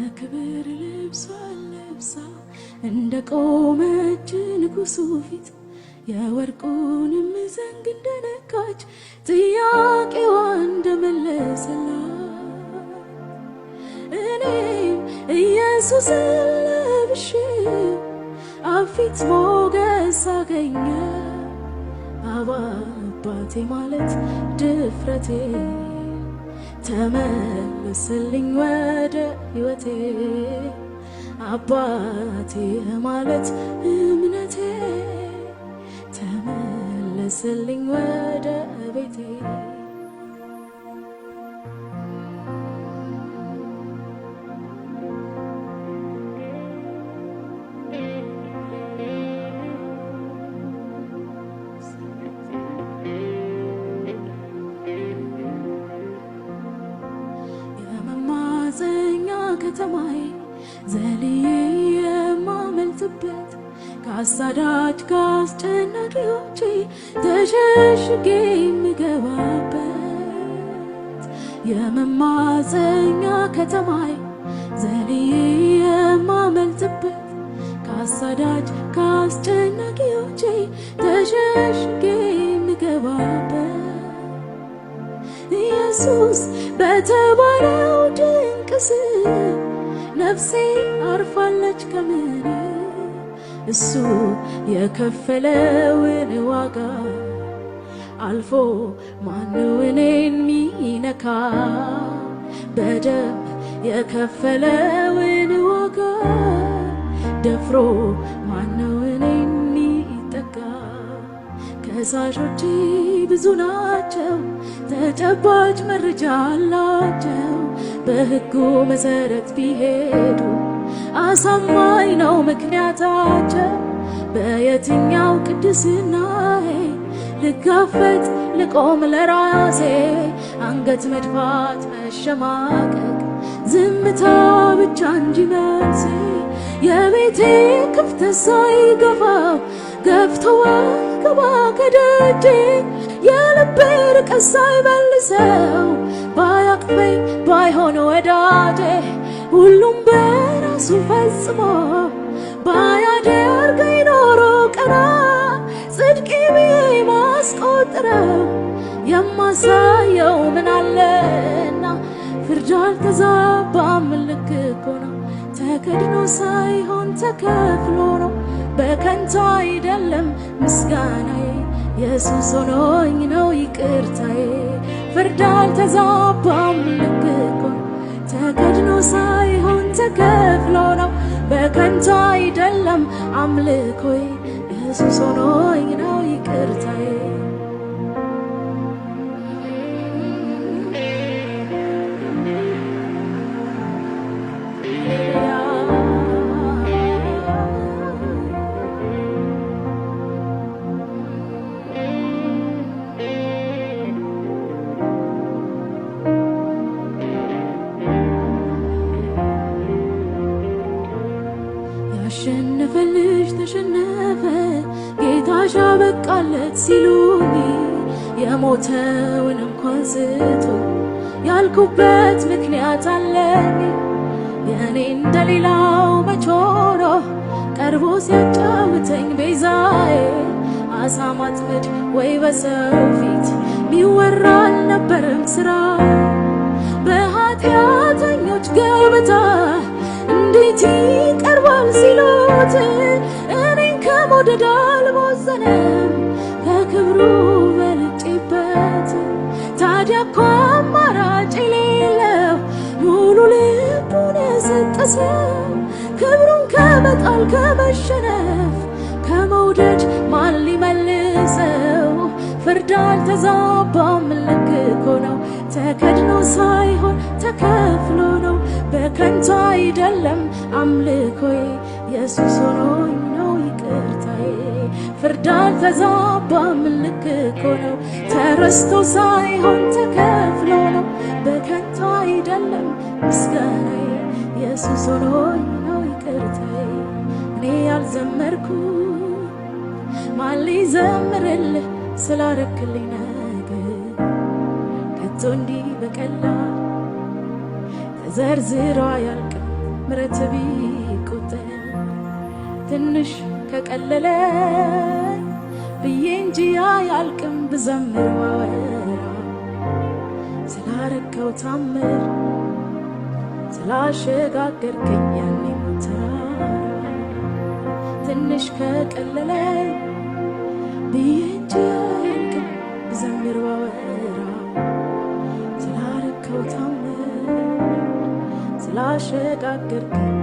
የክብር ልብሷን ለብሳ እንደ ቆመች ንጉሡ ፊት የወርቁንም ዘንግ እንደነካች ጥያቄዋ እንደመለሰላት እኔም ኢየሱስን ለብሼ አፊት ሞገስ አገኘ አባቴ ማለት ድፍረቴ ተመለስልኝ ወደ ሕይወቴ አባቴ ማለት እምነቴ ተመለስልኝ ወደ ቤቴ ከተማዬ ዘልዬ የማመልጥበት ከአሳዳጅ ከአስጨናቂዎቼ ተሸሽጌ የምገባበት የመማፀኛ ከተማዬ ዘልዬ የማመልጥበት ከአሳዳጅ ከአስጨናቂዎቼ ተሸሽጌ የምገባበት ኢየሱስ በተባለው ድንቅ ስም ነፍሴ አርፋለች ከምን እሱ የከፈለውን ዋጋ አልፎ ማነው እኔን ሚነካ በደም የከፈለውን ዋጋ ደፍሮ ማነው እኔን ሚጠጋ ከሳሾቼ ብዙ ናቸው ተጨባጭ መረጃ አላቸው በሕጉ መሰረት ቢሄዱ አሳማኝ ነው ምክንያታቸው በየትኛው ቅድስናዬ ልጋፈጥ ልቆም ለራሴ አንገት መድፋት መሸማቀቅ ዝምታ ብቻ እንጂ መልሴ የቤቴ ክፍተት ሳይገፋው ገፍቶ ገባ ከደጄ የልቤ ርቀት ሳይመልሰው ባያቅፈኝ ባይሆን ወዳጄ ሁሉም በራሱ ፈጽሞ ባያደርገኝ ኖሮ ቀና ጽድቄ ብዬ ማስቆጥረው የማሳየው ምን አለና ፍርድ አልተዛባም ልክ እኮ ነው ተከድኖ ሳይሆን ተከፍሎ ነው በከንቱ አይደለም ምስጋናዬ ኢየሱስ ሆኖኝ ነው ይቅርታዬ ፍርድ አልተዛባም ልክ እኮ ነው ተከድኖ ሳይሆን ተከፍሎ ነው በከንቱ አይደለም አምልኮዬ ኢየሱስ ሆኖኝ ነው ይቅርታዬ ያሸነፈልሽ ተሸነፈ ጌታሽ አበቃለት ሲሉኝ የሞተውን እንኳን ስቶ ያልኩበት ምክንያት አለኝ የኔ እንደሌላው መች ሆኖ ቀርቦ ሲያጫውተኝ ቤዛዬ አሳ ማጥመድ ወይ በሰው ፊት ሚወራ አልነበረም ስራ በኃጢአተኞች ገበታ እንዴት ይቀርባል ሲሉት እኔን ከመውደድ አልቦዘነም ከክብሩ በልጬበት ታዲያ እኮ አማራጭ የሌለው ሙሉ ልቡን የሰጠ ሰው ክብሩን ከመጣል ከመሸነፍ ከመውደድ ማን ሊመልሰው ፍርድ አልተዛባም ልክ እኮ ነው ተከድኖ ሳይሆን ተከፍሎ ነው በከንቱ አይደለም አምልኮዬ ኢየሱስ ሆኖኝ ነው ይቅርታዬ ፍርድ አልተዛባም ልክ እኮ ነው ተረስቶ ሳይሆን ተከፍሎ ነው በከንቱ አይደለም ምስጋናዬ ኢየሱስ ሆኖኝ ነው ይቅርታዬ እኔ ያልዘመርኩ ማን ሊዘምርልህ ስላረክልኝ ነገር ከቶ እንዲህ በቀላል ተዘርዝሮ አያልቅም ምረት ቢቆጠር ትንሽ ከቀለለ ብዬ እንጂ አያልቅም ብዘምር ባወራ ስላረከው ታምር ስላሸጋገርከኝ ያኔም ተራራ ትንሽ ከቀለለ ብዬ እንጂ አያልቅም ብዘምር ባወራ ስላረከው ታምር ስላሸጋገርከኝ